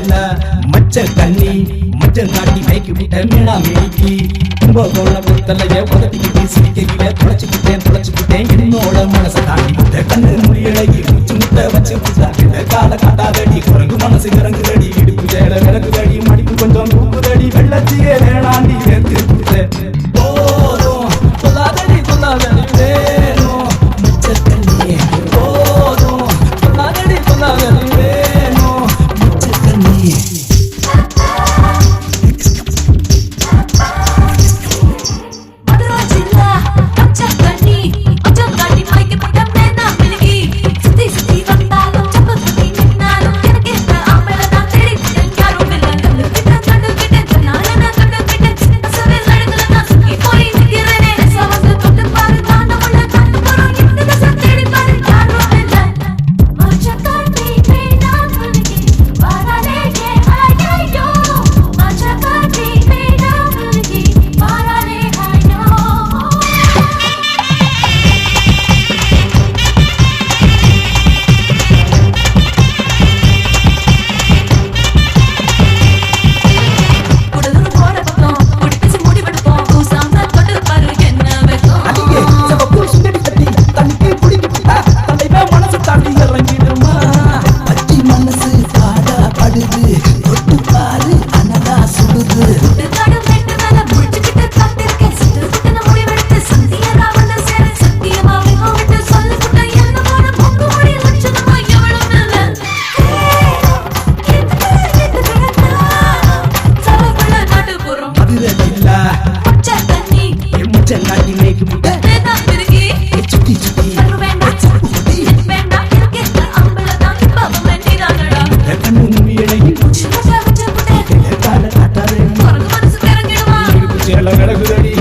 இல்ல மச்ச கண்ணி மச்சம் காட்டி மைக்கு விட்ட மீனா மேய்க்கு கும்பகோண புத்தலைய உதட்டிக்கிட்டு சிரிக்கையில தொலைச்சுக்கிட்டேன் என்னோட மனசை தாண்டி முத்த கண்ணு முடியழகி மூச்சு முத்த வச்சு புத்தா கால காட்டாதடி குரங்கு மனசு இறங்குதடி இடுப்பு சேல விளக்குதடி மடிப்பு கொஞ்சம் தூக்குதடி வெள்ளத்தியே வேணாண்டி வேர்த்து கொடுத்த போதும் சொல்லாதடி வேணும் மச்ச கண்ணியே போதும் சொல்லாதடி வேணும் மச்ச கண்ணியே Hello,